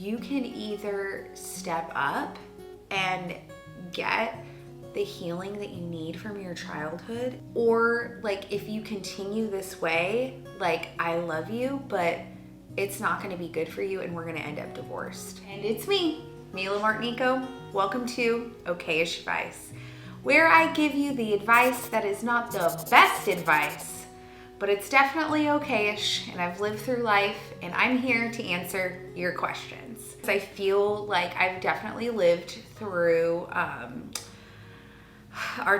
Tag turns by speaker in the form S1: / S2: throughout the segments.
S1: You can either step up and get the healing that you need from your childhood, or like if you continue this way, like I love you, but it's not going to be good for you and we're going to end up divorced. And it's me, Mila Martinico. Welcome to Okay-ish Advice, where I give you the advice that is not the best advice, but it's definitely okay-ish, and I've lived through life and I'm here to answer your questions. I feel like I've definitely lived through our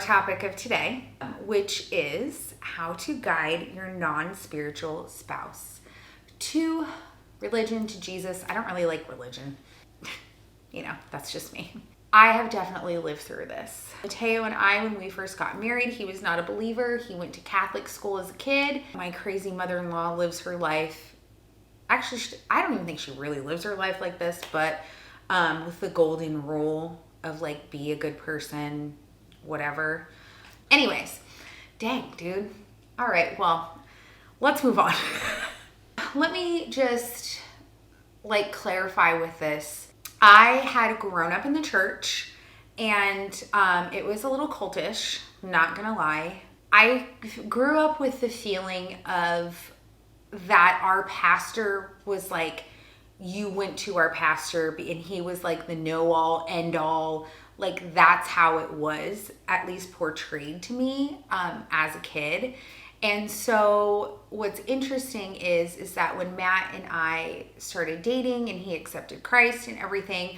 S1: topic of today, which is how to guide your non-spiritual spouse to religion, to Jesus. I don't really like religion. That's just me. I have definitely lived through this. Mateo and I, when we first got married, he was not a believer. He went to Catholic school as a kid. My crazy mother-in-law lives her life. Actually, I don't even think she really lives her life like this, but with the golden rule of like, be a good person, whatever. Anyways, dang, dude. All right, well, let's move on. Let me just clarify with this. I had grown up in the church and it was a little cultish, not gonna lie. I grew up with the feeling of that our pastor was like, you went to our pastor and he was like the know-all, end-all. Like that's how it was, at least portrayed to me as a kid. And so what's interesting is that when Matt and I started dating and he accepted Christ and everything,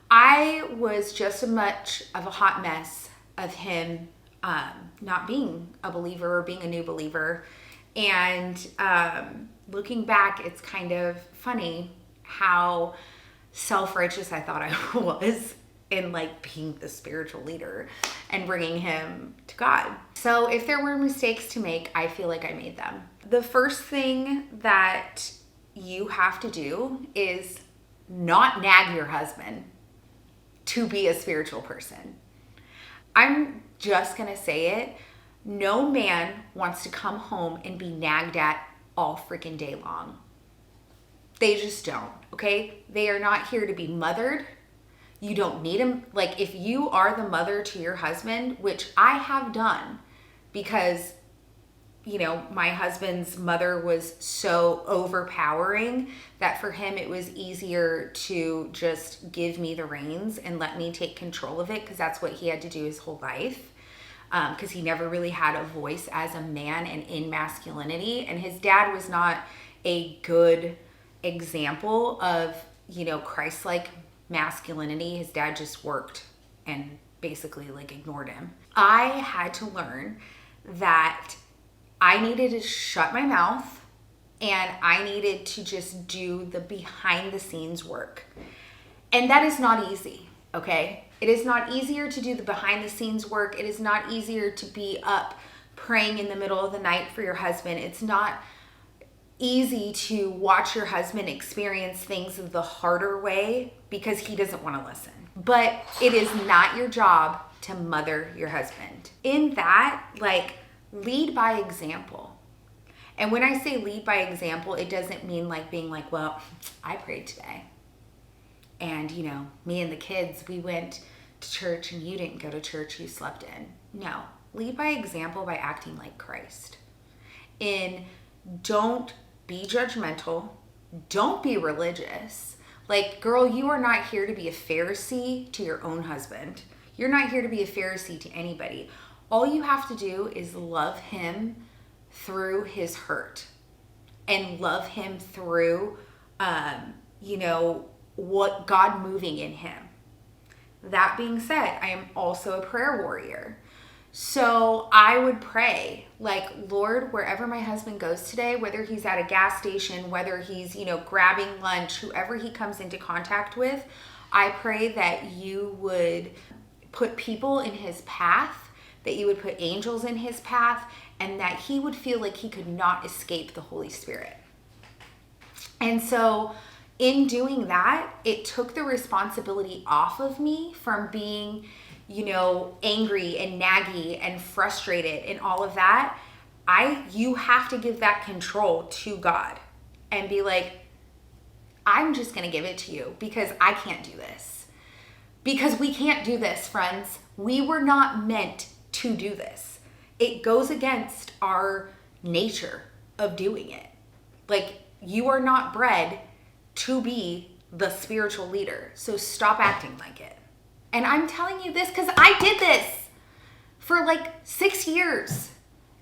S1: I was just as much of a hot mess of him not being a believer or being a new believer. And looking back, it's kind of funny how self-righteous I thought I was in being the spiritual leader and bringing him to God. So if there were mistakes to make, I feel like I made them. The first thing that you have to do is not nag your husband to be a spiritual person. I'm just gonna say it. No man wants to come home and be nagged at all freaking day long. They just don't, okay? They are not here to be mothered. You don't need him. Like if you are the mother to your husband, which I have done because, my husband's mother was so overpowering that for him it was easier to just give me the reins and let me take control of it because that's what he had to do his whole life. Because he never really had a voice as a man and in masculinity. And his dad was not a good example of, Christ-like masculinity. His dad just worked and basically ignored him. I had to learn that I needed to shut my mouth and I needed to just do the behind the scenes work. And that is not easy, okay? It is not easier to do the behind the scenes work. It is not easier to be up praying in the middle of the night for your husband. It's not easy to watch your husband experience things the harder way because he doesn't want to listen. But it is not your job to mother your husband. In that, lead by example. And when I say lead by example, it doesn't mean being well, I prayed today. And, me and the kids, we went to church and you didn't go to church, you slept in. No, lead by example by acting like Christ. Don't be judgmental. Don't be religious. Girl, you are not here to be a Pharisee to your own husband. You're not here to be a Pharisee to anybody. All you have to do is love him through his hurt and love him through, what God moving in him. That being said, I am also a prayer warrior. So I would pray, Lord, wherever my husband goes today, whether he's at a gas station, whether he's, grabbing lunch, whoever he comes into contact with, I pray that you would put people in his path, that you would put angels in his path, and that he would feel like he could not escape the Holy Spirit. And so in doing that, it took the responsibility off of me from being, angry and naggy and frustrated and all of that. You have to give that control to God and be like, I'm just going to give it to you because I can't do this. Because we can't do this, friends. We were not meant to do this. It goes against our nature of doing it. Like, you are not bred to be the spiritual leader. So stop acting like it. And I'm telling you this because I did this for like 6 years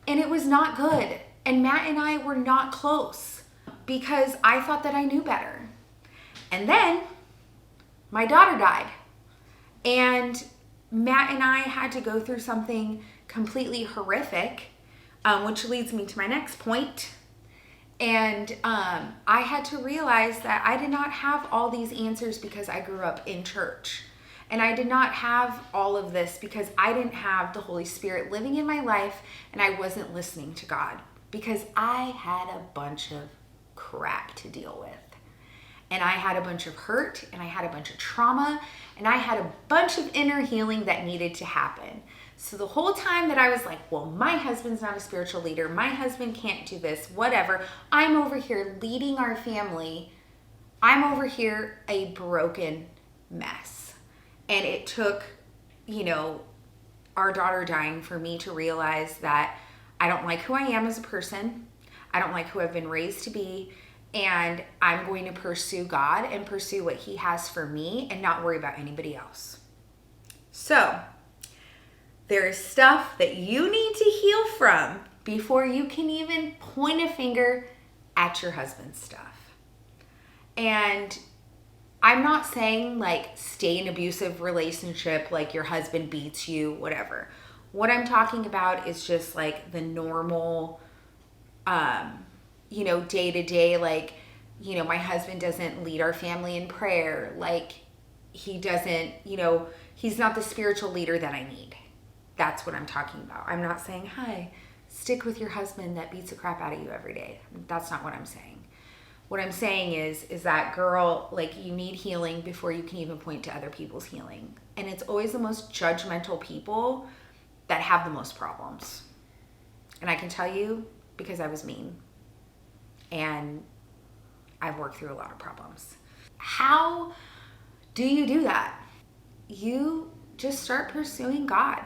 S1: and it was not good. And Matt and I were not close because I thought that I knew better. And then my daughter died and Matt and I had to go through something completely horrific, which leads me to my next point. And I had to realize that I did not have all these answers because I grew up in church. And I did not have all of this because I didn't have the Holy Spirit living in my life and I wasn't listening to God because I had a bunch of crap to deal with. And I had a bunch of hurt and I had a bunch of trauma and I had a bunch of inner healing that needed to happen. So the whole time that I was like, well, my husband's not a spiritual leader. My husband can't do this, whatever. I'm over here leading our family. I'm over here a broken mess. And it took, our daughter dying for me to realize that I don't like who I am as a person. I don't like who I've been raised to be. And I'm going to pursue God and pursue what He has for me and not worry about anybody else. So there is stuff that you need to heal from before you can even point a finger at your husband's stuff. And I'm not saying like stay in an abusive relationship, like your husband beats you, whatever. What I'm talking about is just like the normal, day to day, like, my husband doesn't lead our family in prayer. Like he doesn't, he's not the spiritual leader that I need. That's what I'm talking about. I'm not saying, hi, stick with your husband that beats the crap out of you every day. That's not what I'm saying. What I'm saying is that, girl, like, you need healing before you can even point to other people's healing. And it's always the most judgmental people that have the most problems. And I can tell you because I was mean. And I've worked through a lot of problems. How do you do that? You just start pursuing God.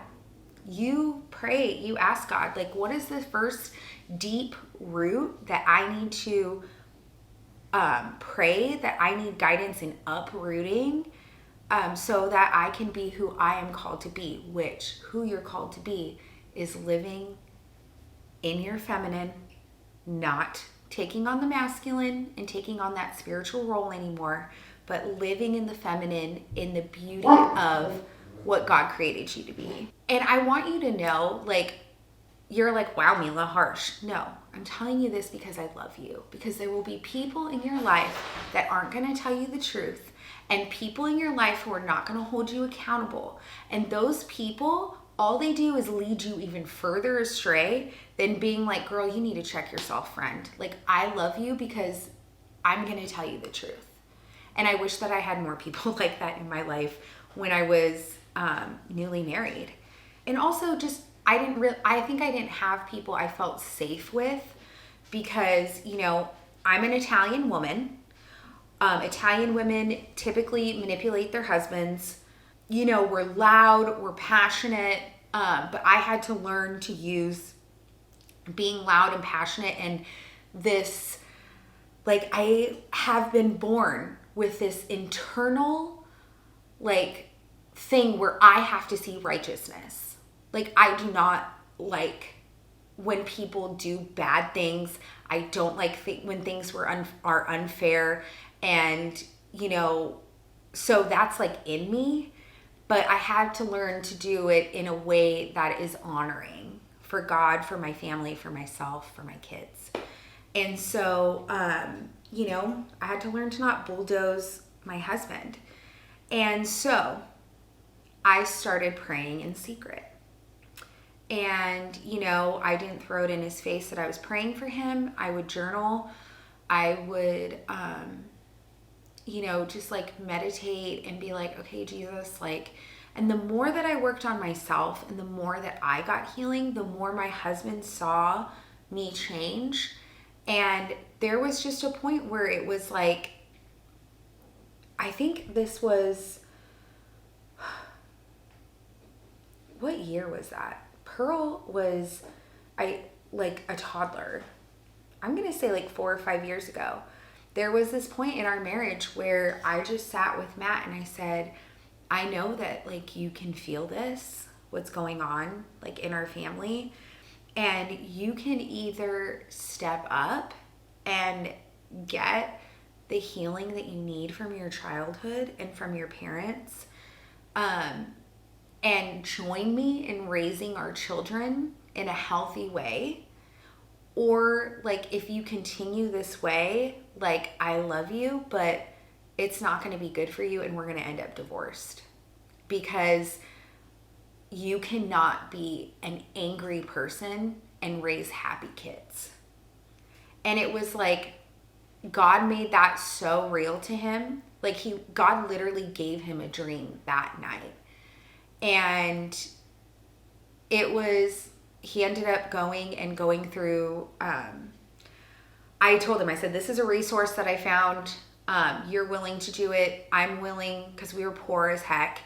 S1: You pray, you ask God, like, what is the first deep root that I need to pray, that I need guidance in uprooting, so that I can be who I am called to be, which who you're called to be is living in your feminine, not taking on the masculine and taking on that spiritual role anymore, but living in the feminine, in the beauty of what God created you to be. And I want you to know, like, you're like, wow, Mila, harsh. No, I'm telling you this because I love you. Because there will be people in your life that aren't going to tell you the truth, and people in your life who are not going to hold you accountable. And those people, all they do is lead you even further astray than being like, girl, you need to check yourself, friend. Like, I love you because I'm going to tell you the truth. And I wish that I had more people like that in my life when I was newly married. And also just, I think I didn't have people I felt safe with because, I'm an Italian woman. Italian women typically manipulate their husbands. We're loud, we're passionate, but I had to learn to use being loud and passionate and this, like, I have been born with this internal, like, thing where I have to see righteousness. Like, I do not like when people do bad things. I don't like when things are unfair. And, so that's like in me. But I had to learn to do it in a way that is honoring for God, for my family, for myself, for my kids. And so, I had to learn to not bulldoze my husband. And so I started praying in secret. And, I didn't throw it in his face that I was praying for him. I would journal. I would, just like meditate and be like, okay, Jesus, like, and the more that I worked on myself and the more that I got healing, the more my husband saw me change. And there was just a point where it was like, I think this was, what year was that? Pearl was like a toddler. I'm going to say like 4 or 5 years ago. There was this point in our marriage where I just sat with Matt and I said, I know that like you can feel this, what's going on like in our family, and you can either step up and get the healing that you need from your childhood and from your parents, and join me in raising our children in a healthy way. Or like if you continue this way, like I love you, but it's not going to be good for you and we're going to end up divorced, because you cannot be an angry person and raise happy kids. And it was like God made that so real to him. Like God literally gave him a dream that night. And he ended up going through, I told him, I said, this is a resource that I found. You're willing to do it. I'm willing, because we were poor as heck.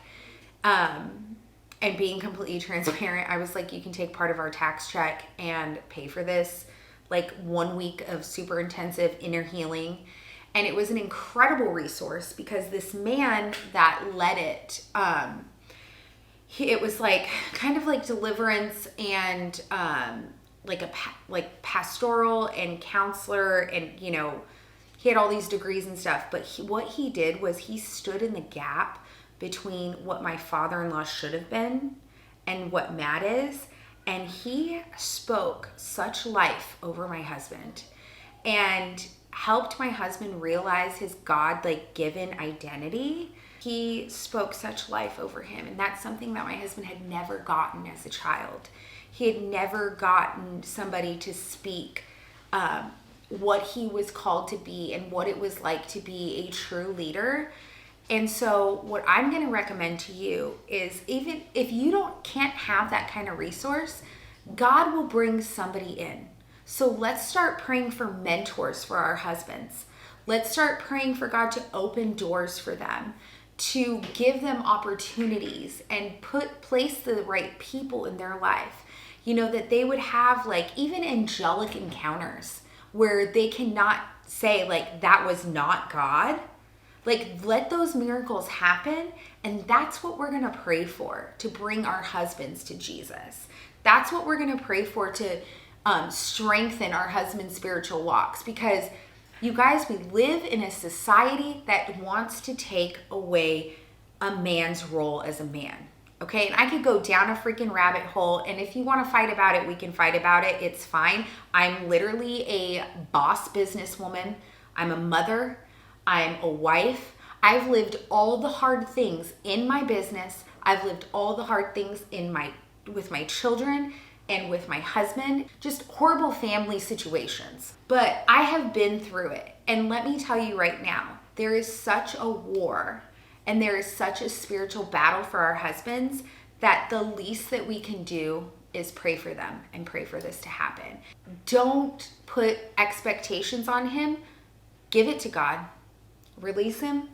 S1: And being completely transparent, I was like, you can take part of our tax check and pay for this, like 1 week of super intensive inner healing. And it was an incredible resource because this man that led it, it was like kind of like deliverance and like pastoral and counselor, and he had all these degrees and stuff. But what he did was he stood in the gap between what my father-in-law should have been and what Matt is. And he spoke such life over my husband and helped my husband realize his God-given identity. He spoke such life over him. And that's something that my husband had never gotten as a child. He had never gotten somebody to speak what he was called to be and what it was like to be a true leader. And so what I'm going to recommend to you is, even if you can't have that kind of resource, God will bring somebody in. So let's start praying for mentors for our husbands. Let's start praying for God to open doors for them, to give them opportunities and place the right people in their life. That they would have even angelic encounters where they cannot say that was not God. Let those miracles happen. And that's what we're going to pray for, to bring our husbands to Jesus. That's what we're going to pray for, to strengthen our husband's spiritual walks. Because you guys, we live in a society that wants to take away a man's role as a man. Okay, and I could go down a freaking rabbit hole, and if you want to fight about it, we can fight about it. It's fine. I'm literally a boss businesswoman. I'm a mother. I'm a wife. I've lived all the hard things in my business. I've lived all the hard things with my children and with my husband, just horrible family situations. But I have been through it. And let me tell you right now, there is such a war and there is such a spiritual battle for our husbands that the least that we can do is pray for them and pray for this to happen. Don't put expectations on him. Give it to God. Release him.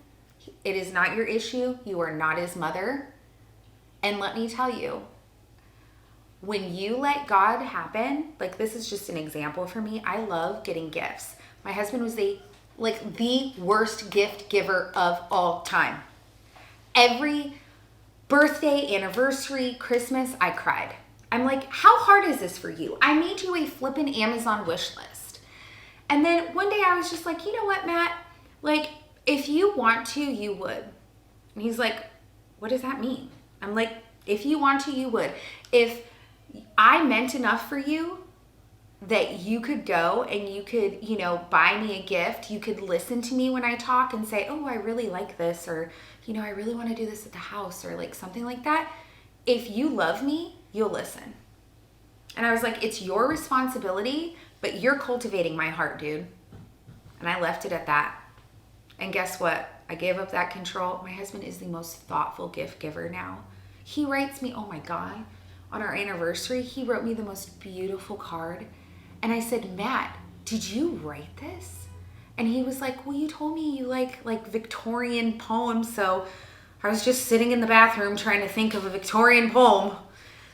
S1: It is not your issue. You are not his mother. And let me tell you, when you let God happen, this is just an example for me. I love getting gifts. My husband was the worst gift giver of all time. Every birthday, anniversary, Christmas, I cried. I'm like, how hard is this for you? I made you a flippin' Amazon wish list. And then one day I was just like, you know what, Matt? If you want to, you would. And he's like, what does that mean? I'm like, if you want to, you would. If I meant enough for you that you could go and you could, buy me a gift, you could listen to me when I talk and say, oh, I really like this, or, I really want to do this at the house, or something like that. If you love me, you'll listen. And I was like, it's your responsibility, but you're cultivating my heart, dude. And I left it at that. And guess what? I gave up that control. My husband is the most thoughtful gift giver now. He writes me, oh my God, on our anniversary, he wrote me the most beautiful card. And I said, Matt, did you write this? And he was like, well, you told me you like Victorian poems, so I was just sitting in the bathroom trying to think of a Victorian poem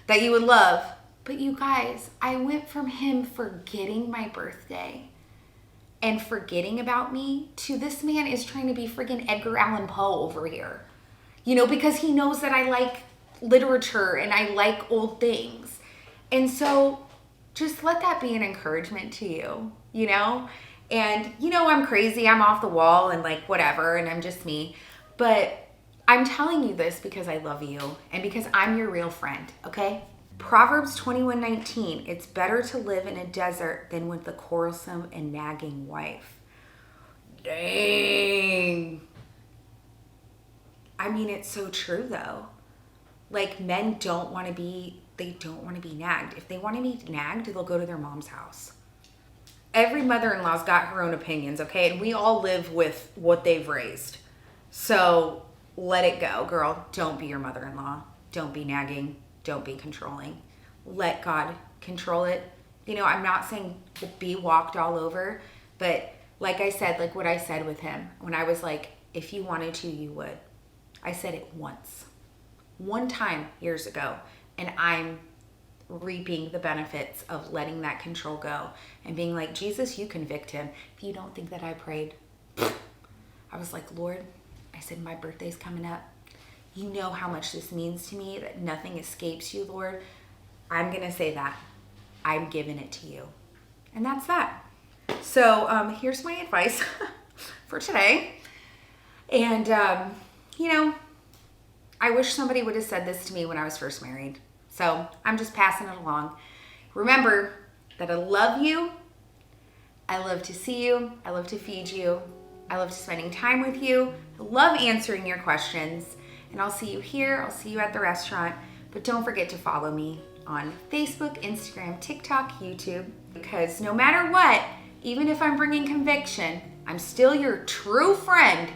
S1: that you would love. But you guys, I went from him forgetting my birthday and forgetting about me to this man is trying to be friggin' Edgar Allan Poe over here. You know, because he knows that I like literature and I like old things. And so just let that be an encouragement to you, you know? And you know, I'm crazy, I'm off the wall and like whatever, and I'm just me. But I'm telling you this because I love you and because I'm your real friend, okay? Proverbs 21:19, it's better to live in a desert than with a quarrelsome and nagging wife. Dang. I mean, it's so true though. Like men don't want to be nagged. If they want to be nagged, they'll go to their mom's house. Every mother-in-law's got her own opinions, okay? And we all live with what they've raised. So let it go, girl. Don't be your mother-in-law. Don't be nagging. Don't be controlling. Let God control it. You know, I'm not saying be walked all over, but like I said, like what I said with him, when I was like, if you wanted to, you would. I said it once. One time years ago, and I'm reaping the benefits of letting that control go and being like, Jesus, you convict him. If you don't think that I prayed, I was like, Lord, I said, my birthday's coming up. You know how much this means to me, that nothing escapes you, Lord. I'm going to say that. I'm giving it to you. And that's that. So here's my advice for today. And, you know, I wish somebody would have said this to me when I was first married. So I'm just passing it along. Remember that I love you. I love to see you. I love to feed you. I love spending time with you. I love answering your questions. And I'll see you here. I'll see you at the restaurant. But don't forget to follow me on Facebook, Instagram, TikTok, YouTube. Because no matter what, even if I'm bringing conviction, I'm still your true friend.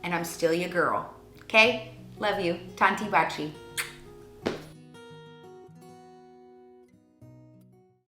S1: And I'm still your girl. Okay? Love you. Tanti Bachi.